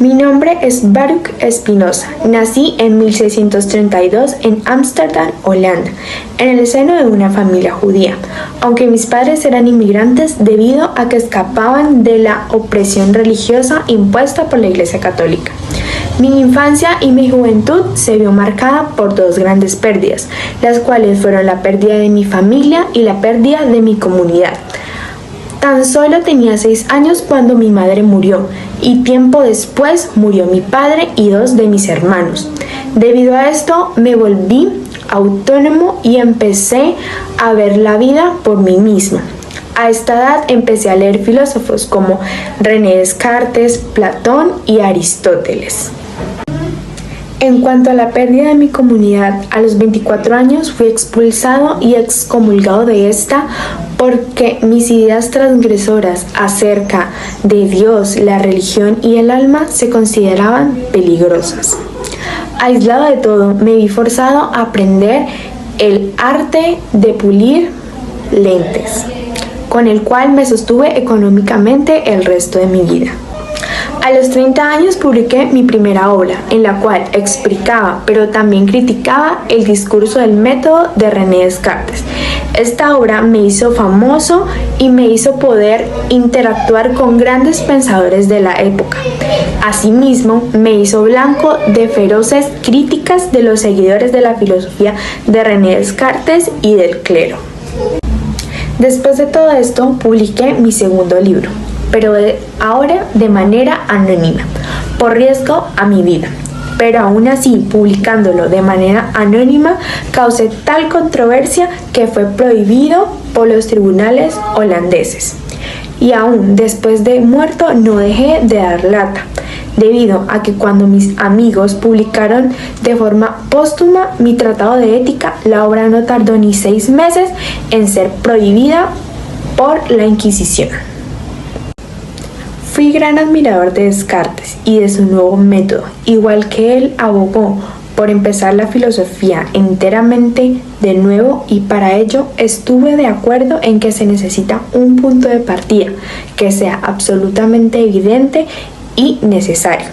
Mi nombre es Baruch Espinosa. Nací en 1632 en Ámsterdam, Holanda, en el seno de una familia judía, aunque mis padres eran inmigrantes debido a que escapaban de la opresión religiosa impuesta por la Iglesia Católica. Mi infancia y mi juventud se vio marcada por dos grandes pérdidas, las cuales fueron la pérdida de mi familia y la pérdida de mi comunidad. Tan solo tenía 6 años cuando mi madre murió y tiempo después murió mi padre y 2 de mis hermanos. Debido a esto me volví autónomo y empecé a ver la vida por mí mismo. A esta edad empecé a leer filósofos como René Descartes, Platón y Aristóteles. En cuanto a la pérdida de mi comunidad, a los 24 años fui expulsado y excomulgado de esta porque mis ideas transgresoras acerca de Dios, la religión y el alma se consideraban peligrosas. Aislado de todo, me vi forzado a aprender el arte de pulir lentes, con el cual me sostuve económicamente el resto de mi vida. A los 30 años publiqué mi primera obra, en la cual explicaba, pero también criticaba el discurso del método de René Descartes. Esta obra me hizo famoso y me hizo poder interactuar con grandes pensadores de la época. Asimismo, me hizo blanco de feroces críticas de los seguidores de la filosofía de René Descartes y del clero. Después de todo esto, publiqué mi segundo libro, pero ahora de manera anónima, por riesgo a mi vida. Pero aún así, publicándolo de manera anónima, causé tal controversia que fue prohibido por los tribunales holandeses. Y aún después de muerto no dejé de dar lata, debido a que cuando mis amigos publicaron de forma póstuma mi tratado de ética, la obra no tardó ni 6 meses en ser prohibida por la Inquisición. Fui gran admirador de Descartes y de su nuevo método, igual que él abogó por empezar la filosofía enteramente de nuevo, y para ello estuve de acuerdo en que se necesita un punto de partida que sea absolutamente evidente y necesario.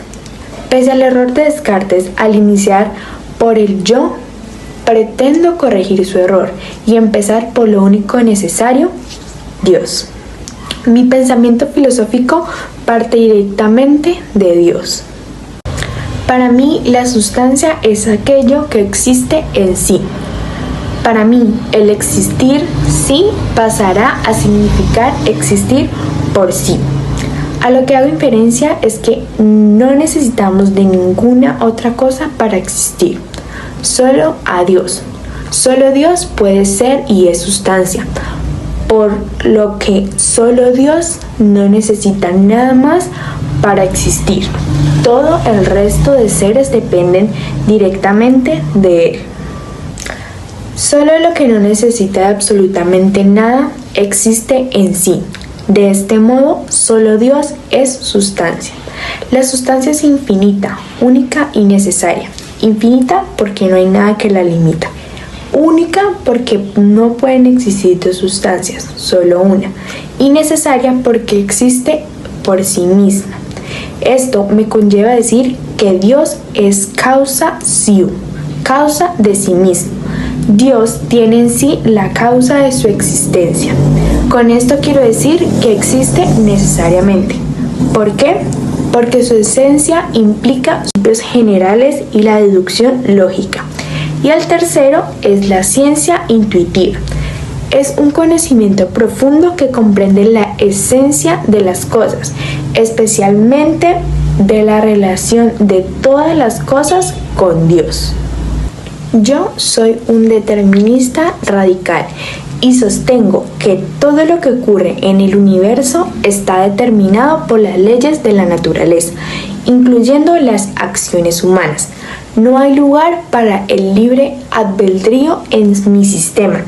Pese al error de Descartes al iniciar por el yo, pretendo corregir su error y empezar por lo único necesario, Dios. Mi pensamiento filosófico parte directamente de Dios. Para mí, la sustancia es aquello que existe en sí. Para mí, el existir sí pasará a significar existir por sí. A lo que hago inferencia es que no necesitamos de ninguna otra cosa para existir, solo a Dios. Solo Dios puede ser y es sustancia, por lo que solo Dios no necesita nada más para existir. Todo el resto de seres dependen directamente de Él. Solo lo que no necesita de absolutamente nada existe en sí. De este modo, solo Dios es sustancia. La sustancia es infinita, única y necesaria. Infinita porque no hay nada que la limita. Única porque no pueden existir dos sustancias, solo una. Y necesaria porque existe por sí misma. Esto me conlleva a decir que Dios es causa siu, causa de sí mismo. Dios tiene en sí la causa de su existencia. Con esto quiero decir que existe necesariamente. ¿Por qué? Porque su esencia implica principios generales y la deducción lógica. Y el tercero es la ciencia intuitiva. Es un conocimiento profundo que comprende la esencia de las cosas, especialmente de la relación de todas las cosas con Dios. Yo soy un determinista radical y sostengo que todo lo que ocurre en el universo está determinado por las leyes de la naturaleza, incluyendo las acciones humanas. No hay lugar para el libre albedrío en mi sistema.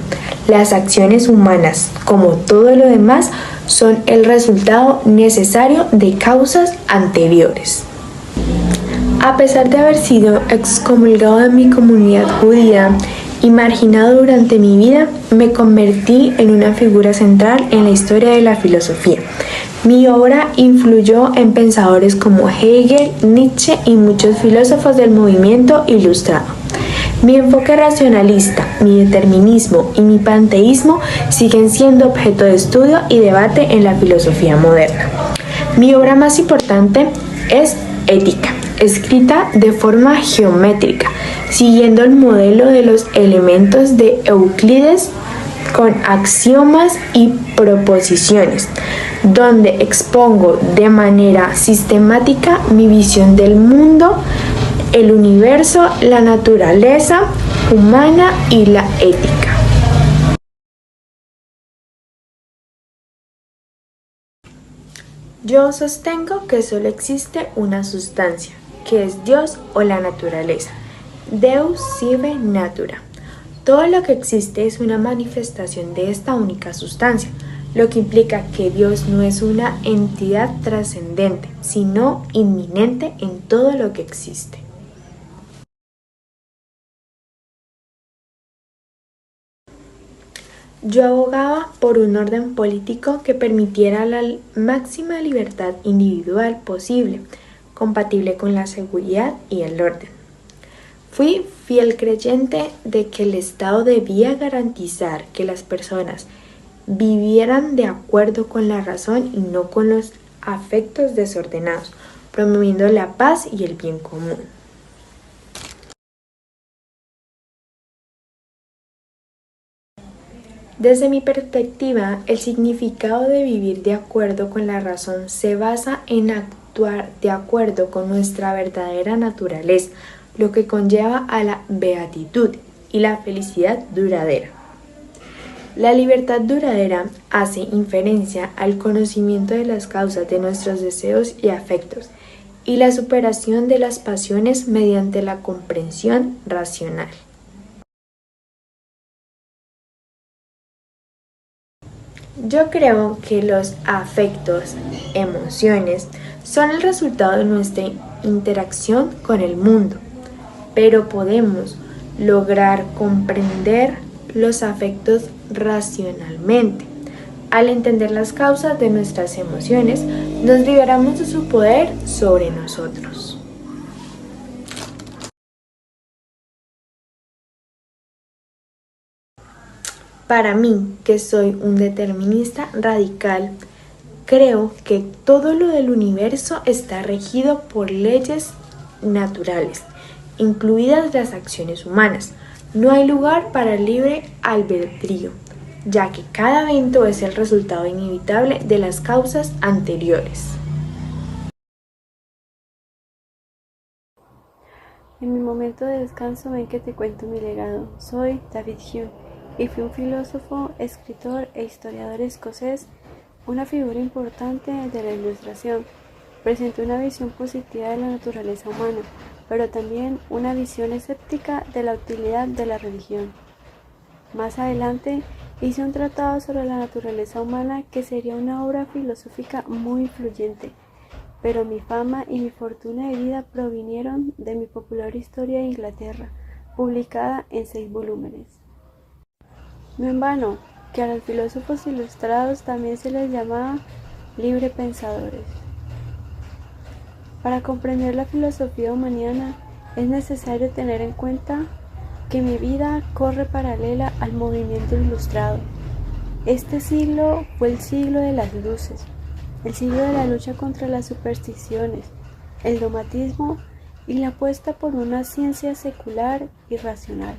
Las acciones humanas, como todo lo demás, son el resultado necesario de causas anteriores. A pesar de haber sido excomulgado de mi comunidad judía y marginado durante mi vida, me convertí en una figura central en la historia de la filosofía. Mi obra influyó en pensadores como Hegel, Nietzsche y muchos filósofos del movimiento ilustrado. Mi enfoque racionalista, mi determinismo y mi panteísmo siguen siendo objeto de estudio y debate en la filosofía moderna. Mi obra más importante es Ética, escrita de forma geométrica, siguiendo el modelo de los elementos de Euclides con axiomas y proposiciones, donde expongo de manera sistemática mi visión del mundo, el universo, la naturaleza humana y la ética. Yo sostengo que solo existe una sustancia, que es Dios o la naturaleza. Deus sive natura. Todo lo que existe es una manifestación de esta única sustancia, lo que implica que Dios no es una entidad trascendente, sino inminente en todo lo que existe. Yo abogaba por un orden político que permitiera la máxima libertad individual posible, compatible con la seguridad y el orden. Fui fiel creyente de que el Estado debía garantizar que las personas vivieran de acuerdo con la razón y no con los afectos desordenados, promoviendo la paz y el bien común. Desde mi perspectiva, el significado de vivir de acuerdo con la razón se basa en actuar de acuerdo con nuestra verdadera naturaleza, lo que conlleva a la beatitud y la felicidad duradera. La libertad duradera hace inferencia al conocimiento de las causas de nuestros deseos y afectos y la superación de las pasiones mediante la comprensión racional. Yo creo que los afectos, emociones, son el resultado de nuestra interacción con el mundo, pero podemos lograr comprender los afectos racionalmente. Al entender las causas de nuestras emociones, nos liberamos de su poder sobre nosotros. Para mí, que soy un determinista radical, creo que todo lo del universo está regido por leyes naturales, incluidas las acciones humanas. No hay lugar para el libre albedrío, ya que cada evento es el resultado inevitable de las causas anteriores. En mi momento de descanso ven que te cuento mi legado. Soy David Hume y fui un filósofo, escritor e historiador escocés, una figura importante de la Ilustración. Presentó una visión positiva de la naturaleza humana, pero también una visión escéptica de la utilidad de la religión. Más adelante hice un tratado sobre la naturaleza humana que sería una obra filosófica muy influyente, pero mi fama y mi fortuna de vida provinieron de mi popular historia de Inglaterra, publicada en 6 volúmenes. No en vano, que a los filósofos ilustrados también se les llamaba librepensadores. Para comprender la filosofía humaniana es necesario tener en cuenta que mi vida corre paralela al movimiento ilustrado. Este siglo fue el siglo de las luces, el siglo de la lucha contra las supersticiones, el dogmatismo y la apuesta por una ciencia secular y racional.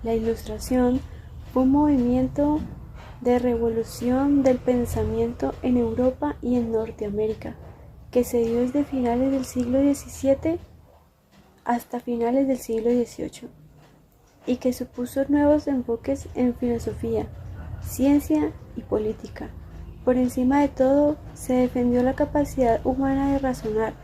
La Ilustración fue un movimiento de revolución del pensamiento en Europa y en Norteamérica, que se dio desde finales del siglo XVII hasta finales del siglo XVIII, y que supuso nuevos enfoques en filosofía, ciencia y política. Por encima de todo, se defendió la capacidad humana de razonar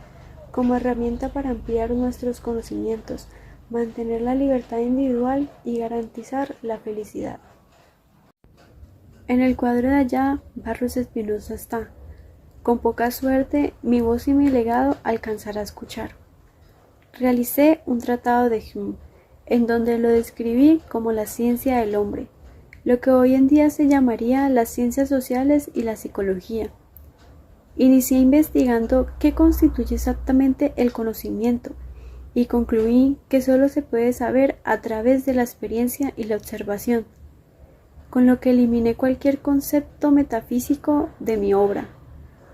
como herramienta para ampliar nuestros conocimientos, mantener la libertad individual y garantizar la felicidad. En el cuadro de allá, Barros Espinosa está. Con poca suerte, mi voz y mi legado alcanzará a escuchar. Realicé un tratado de Hume, en donde lo describí como la ciencia del hombre, lo que hoy en día se llamaría las ciencias sociales y la psicología. Inicié investigando qué constituye exactamente el conocimiento y concluí que solo se puede saber a través de la experiencia y la observación, con lo que eliminé cualquier concepto metafísico de mi obra.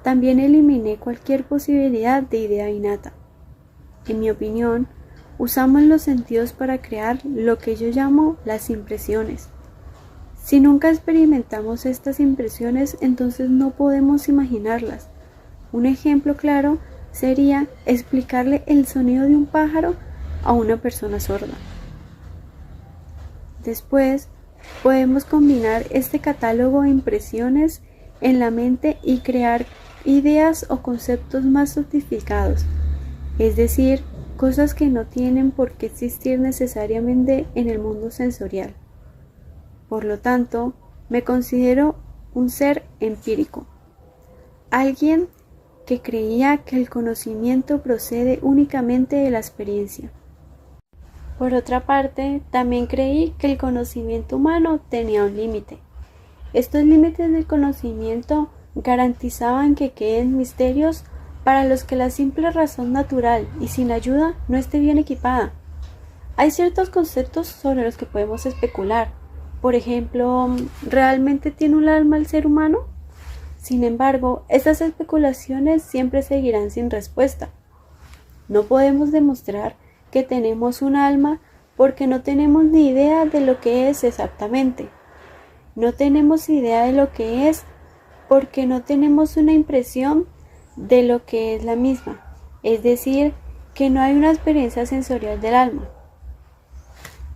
También eliminé cualquier posibilidad de idea innata. En mi opinión, usamos los sentidos para crear lo que yo llamo las impresiones. Si nunca experimentamos estas impresiones, entonces no podemos imaginarlas. Un ejemplo claro sería explicarle el sonido de un pájaro a una persona sorda. Después, podemos combinar este catálogo de impresiones en la mente y crear ideas o conceptos más sofisticados, es decir, cosas que no tienen por qué existir necesariamente en el mundo sensorial. Por lo tanto, me considero un ser empírico, alguien que creía que el conocimiento procede únicamente de la experiencia. Por otra parte, también creí que el conocimiento humano tenía un límite. Estos límites del conocimiento garantizaban que queden misterios para los que la simple razón natural y sin ayuda no esté bien equipada. Hay ciertos conceptos sobre los que podemos especular. Por ejemplo, ¿realmente tiene un alma el ser humano? Sin embargo, estas especulaciones siempre seguirán sin respuesta. No podemos demostrar que tenemos un alma porque no tenemos ni idea de lo que es exactamente. No tenemos idea de lo que es porque no tenemos una impresión de lo que es la misma, es decir, que no hay una experiencia sensorial del alma.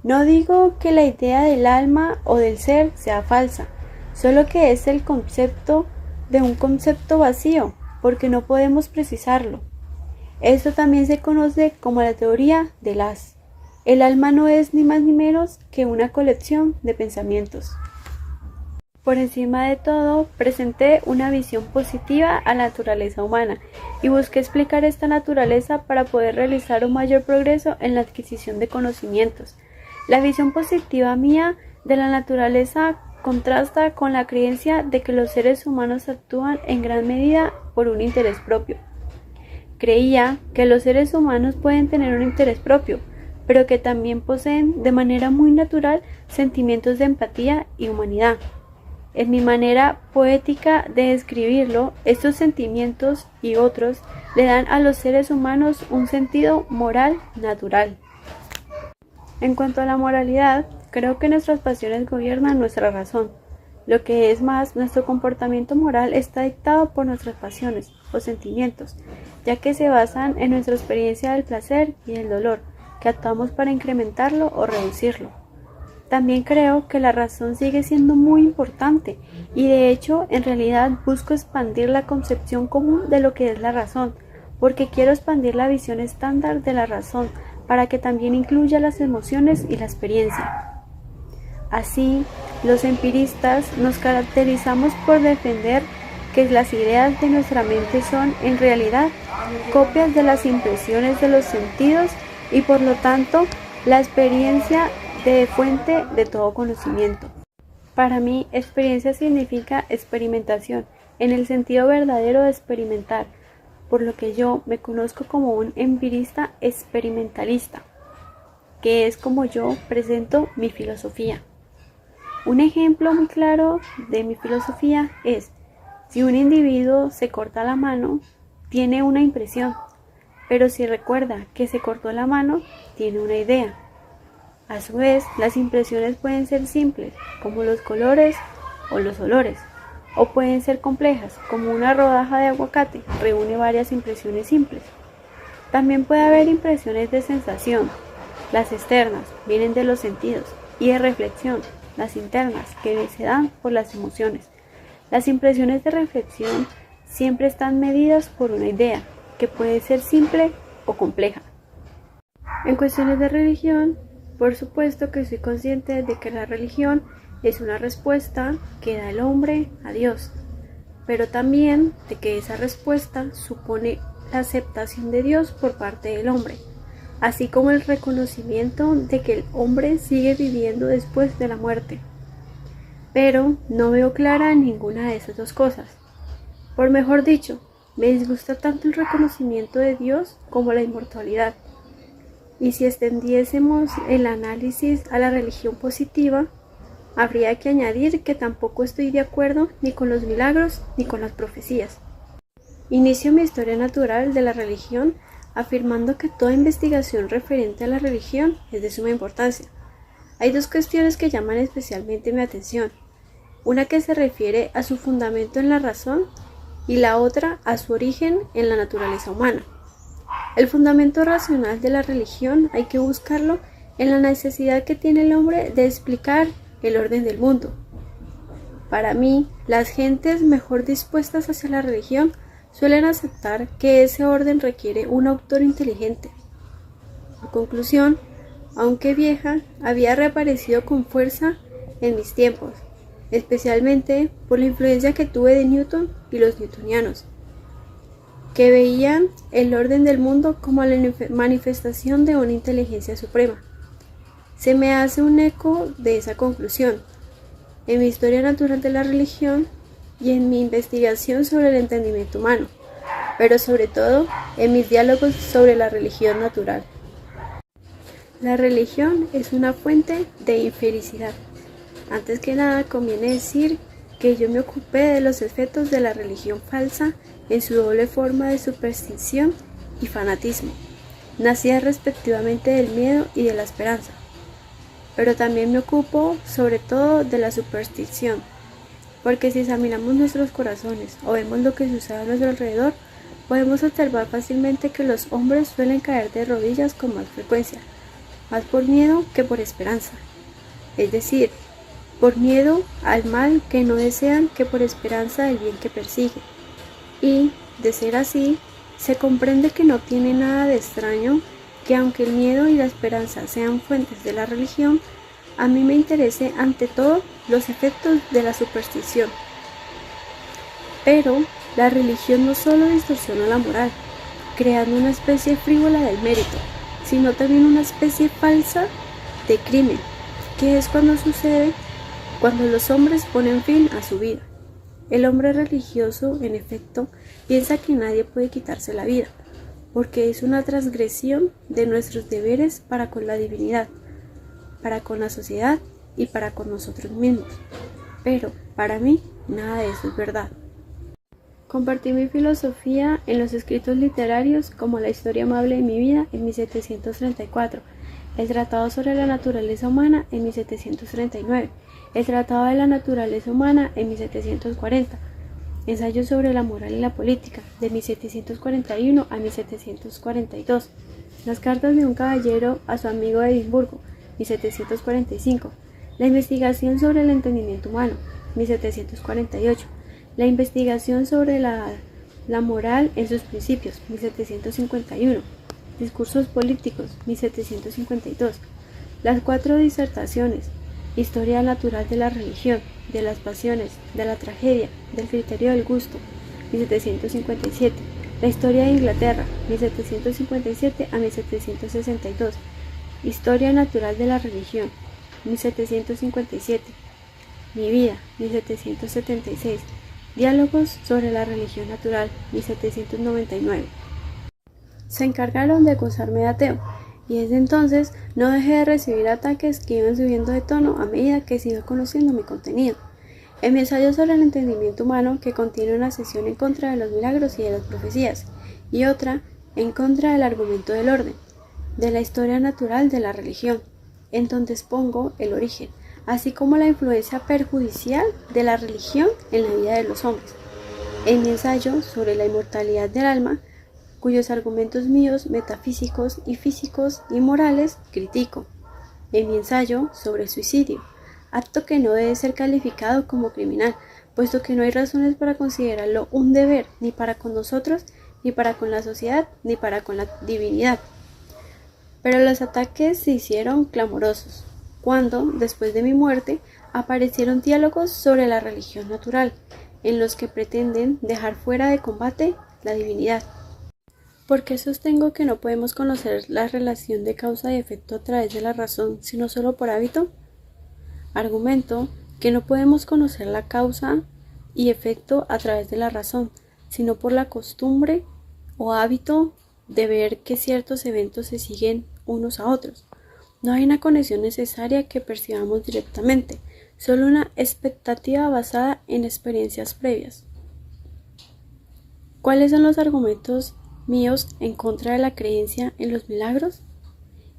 No digo que la idea del alma o del ser sea falsa, solo que es el concepto de un concepto vacío, porque no podemos precisarlo. Esto también se conoce como la teoría del haz. El alma no es ni más ni menos que una colección de pensamientos. Por encima de todo, presenté una visión positiva a la naturaleza humana y busqué explicar esta naturaleza para poder realizar un mayor progreso en la adquisición de conocimientos. La visión positiva mía de la naturaleza contrasta con la creencia de que los seres humanos actúan en gran medida por un interés propio. Creía que los seres humanos pueden tener un interés propio, pero que también poseen de manera muy natural sentimientos de empatía y humanidad. En mi manera poética de describirlo, estos sentimientos y otros le dan a los seres humanos un sentido moral natural. En cuanto a la moralidad, creo que nuestras pasiones gobiernan nuestra razón. Lo que es más, nuestro comportamiento moral está dictado por nuestras pasiones o sentimientos, ya que se basan en nuestra experiencia del placer y del dolor, que actuamos para incrementarlo o reducirlo. También creo que la razón sigue siendo muy importante y de hecho en realidad busco expandir la concepción común de lo que es la razón, porque quiero expandir la visión estándar de la razón para que también incluya las emociones y la experiencia. Así, los empiristas nos caracterizamos por defender que las ideas de nuestra mente son en realidad copias de las impresiones de los sentidos y por lo tanto la experiencia de fuente de todo conocimiento. Para mí, experiencia significa experimentación, en el sentido verdadero de experimentar, por lo que yo me conozco como un empirista experimentalista, que es como yo presento mi filosofía. Un ejemplo muy claro de mi filosofía es, si un individuo se corta la mano, tiene una impresión, pero si recuerda que se cortó la mano, tiene una idea. A su vez, las impresiones pueden ser simples, como los colores o los olores, o pueden ser complejas, como una rodaja de aguacate, reúne varias impresiones simples. También puede haber impresiones de sensación, las externas vienen de los sentidos, y de reflexión, las internas, que se dan por las emociones. Las impresiones de reflexión siempre están medidas por una idea, que puede ser simple o compleja. En cuestiones de religión, por supuesto que soy consciente de que la religión es una respuesta que da el hombre a Dios, pero también de que esa respuesta supone la aceptación de Dios por parte del hombre, así como el reconocimiento de que el hombre sigue viviendo después de la muerte. pero no veo clara ninguna de esas dos cosas. Por mejor dicho, me disgusta tanto el reconocimiento de Dios como la inmortalidad. Y si extendiésemos el análisis a la religión positiva, habría que añadir que tampoco estoy de acuerdo ni con los milagros ni con las profecías. Inicio mi historia natural de la religión afirmando que toda investigación referente a la religión es de suma importancia. Hay dos cuestiones que llaman especialmente mi atención, una que se refiere a su fundamento en la razón y la otra a su origen en la naturaleza humana. El fundamento racional de la religión hay que buscarlo en la necesidad que tiene el hombre de explicar el orden del mundo. Para mí, las gentes mejor dispuestas hacia la religión suelen aceptar que ese orden requiere un autor inteligente. En conclusión, aunque vieja, había reaparecido con fuerza en mis tiempos, especialmente por la influencia que tuve de Newton y los newtonianos, que veían el orden del mundo como la manifestación de una inteligencia suprema. Se me hace un eco de esa conclusión en mi historia natural de la religión y en mi investigación sobre el entendimiento humano, pero sobre todo en mis diálogos sobre la religión natural. La religión es una fuente de infelicidad. Antes que nada conviene decir que yo me ocupé de los efectos de la religión falsa en su doble forma de superstición y fanatismo, nacida respectivamente del miedo y de la esperanza. Pero también me ocupo sobre todo de la superstición, porque si examinamos nuestros corazones o vemos lo que sucede a nuestro alrededor, podemos observar fácilmente que los hombres suelen caer de rodillas con más frecuencia, más por miedo que por esperanza, es decir, por miedo al mal que no desean que por esperanza del bien que persiguen. Y, de ser así, se comprende que no tiene nada de extraño que aunque el miedo y la esperanza sean fuentes de la religión, a mí me interese ante todo los efectos de la superstición. Pero la religión no solo distorsiona la moral, creando una especie frívola del mérito, sino también una especie falsa de crimen, que es cuando sucede cuando los hombres ponen fin a su vida. El hombre religioso, en efecto, piensa que nadie puede quitarse la vida, porque es una transgresión de nuestros deberes para con la divinidad, para con la sociedad y para con nosotros mismos. Pero, para mí, nada de eso es verdad. Compartí mi filosofía en los escritos literarios como La historia amable de mi vida en 1734, El tratado sobre la naturaleza humana en 1739, El tratado de la naturaleza humana en 1740, Ensayo sobre la moral y la política de 1741 a 1742, Las cartas de un caballero a su amigo de Edimburgo, 1745, La investigación sobre el entendimiento humano, 1748, La investigación sobre la moral en sus principios, 1751, Discursos políticos, 1752, Las cuatro disertaciones, Historia natural de la religión, de las pasiones, de la tragedia, del criterio del gusto, 1757, La historia de Inglaterra, 1757 a 1762, Historia natural de la religión, 1757, Mi vida, 1776, Diálogos sobre la religión natural, 1799. Se encargaron de acusarme de ateo, y desde entonces no dejé de recibir ataques que iban subiendo de tono a medida que sigo conociendo mi contenido. En mi ensayo sobre el entendimiento humano, que contiene una sección en contra de los milagros y de las profecías, y otra en contra del argumento del orden, de la historia natural de la religión, en donde expongo el origen, así como la influencia perjudicial de la religión en la vida de los hombres. En mi ensayo sobre la inmortalidad del alma, cuyos argumentos míos metafísicos y físicos y morales critico. En mi ensayo sobre el suicidio, acto que no debe ser calificado como criminal, puesto que no hay razones para considerarlo un deber ni para con nosotros, ni para con la sociedad, ni para con la divinidad. Pero los ataques se hicieron clamorosos, cuando, después de mi muerte, aparecieron diálogos sobre la religión natural, en los que pretenden dejar fuera de combate la divinidad. ¿Por qué sostengo que no podemos conocer la relación de causa y efecto a través de la razón, sino solo por hábito? Argumento que no podemos conocer la causa y efecto a través de la razón, sino por la costumbre o hábito de ver que ciertos eventos se siguen unos a otros. No hay una conexión necesaria que percibamos directamente, solo una expectativa basada en experiencias previas. ¿Cuáles son los argumentos míos en contra de la creencia en los milagros?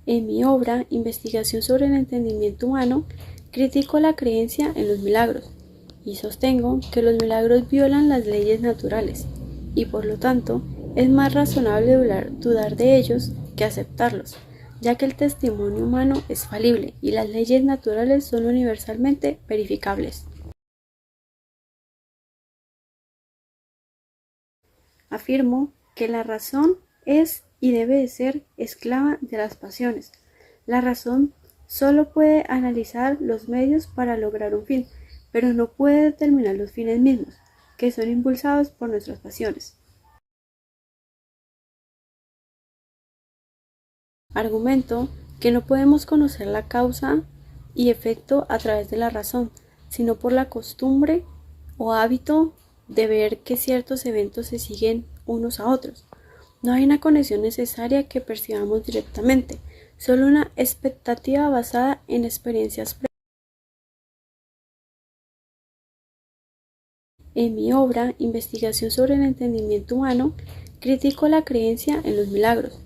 En mi obra, Investigación sobre el entendimiento humano, critico la creencia en los milagros y sostengo que los milagros violan las leyes naturales y por lo tanto es más razonable dudar de ellos que aceptarlos, ya que el testimonio humano es falible y las leyes naturales son universalmente verificables. Afirmo que la razón es y debe de ser esclava de las pasiones. La razón solo puede analizar los medios para lograr un fin, pero no puede determinar los fines mismos, que son impulsados por nuestras pasiones. Argumento que no podemos conocer la causa y efecto a través de la razón, sino por la costumbre o hábito de ver que ciertos eventos se siguen unos a otros. No hay una conexión necesaria que percibamos directamente, solo una expectativa basada en experiencias previas. En mi obra, Investigación sobre el entendimiento humano, critico la creencia en los milagros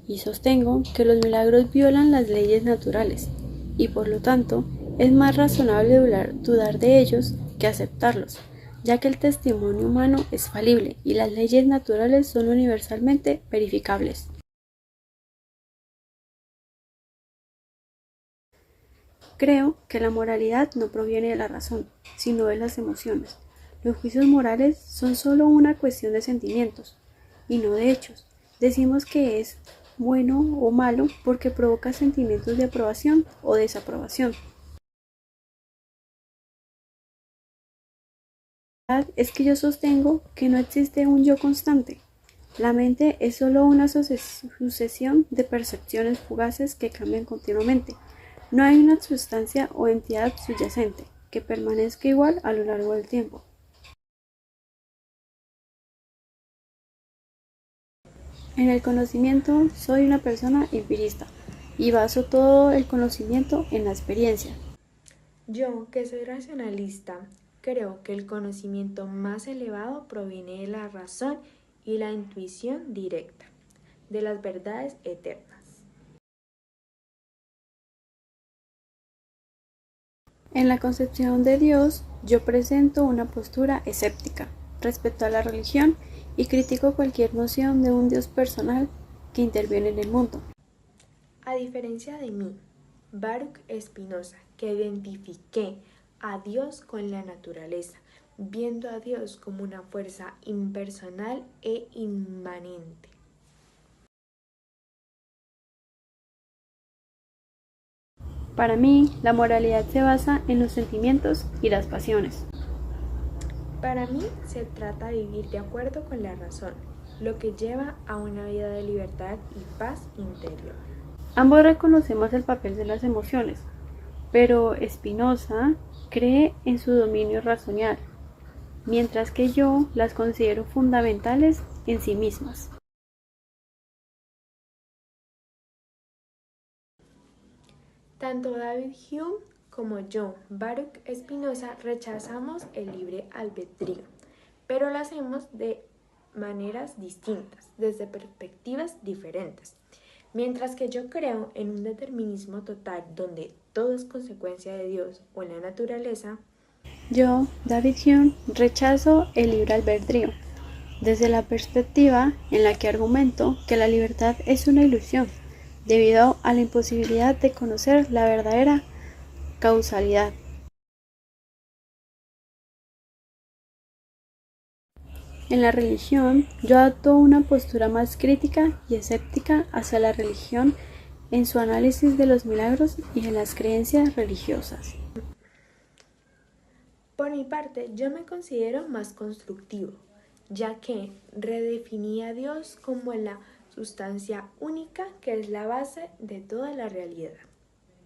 y sostengo que los milagros violan las leyes naturales y por lo tanto es más razonable dudar de ellos que aceptarlos, ya que el testimonio humano es falible y las leyes naturales son universalmente verificables. Creo que la moralidad no proviene de la razón, sino de las emociones. Los juicios morales son solo una cuestión de sentimientos y no de hechos. Decimos que es bueno o malo porque provoca sentimientos de aprobación o desaprobación. La verdad es que yo sostengo que no existe un yo constante. La mente es solo una sucesión de percepciones fugaces que cambian continuamente. No hay una sustancia o entidad subyacente que permanezca igual a lo largo del tiempo. En el conocimiento soy una persona empirista y baso todo el conocimiento en la experiencia. Yo, que soy racionalista, creo que el conocimiento más elevado proviene de la razón y la intuición directa, de las verdades eternas. En la concepción de Dios, yo presento una postura escéptica respecto a la religión y critico cualquier noción de un Dios personal que interviene en el mundo. A diferencia de mí, Baruch Spinoza, que identifiqué a Dios con la naturaleza, viendo a Dios como una fuerza impersonal e inmanente. Para mí, la moralidad se basa en los sentimientos y las pasiones. Para mí se trata de vivir de acuerdo con la razón, lo que lleva a una vida de libertad y paz interior. Ambos reconocemos el papel de las emociones, pero Spinoza cree en su dominio racional, mientras que yo las considero fundamentales en sí mismas. Tanto David Hume como yo, Baruch Spinoza, rechazamos el libre albedrío, pero lo hacemos de maneras distintas, desde perspectivas diferentes. Mientras que yo creo en un determinismo total donde todo es consecuencia de Dios o en la naturaleza, Yo, David Hume, rechazo el libre albedrío, desde la perspectiva en la que argumento que la libertad es una ilusión, debido a la imposibilidad de conocer la verdadera causalidad. En la religión, yo adopto una postura más crítica y escéptica hacia la religión en su análisis de los milagros y en las creencias religiosas. por mi parte, yo me considero más constructivo, ya que redefiní a Dios como la sustancia única que es la base de toda la realidad.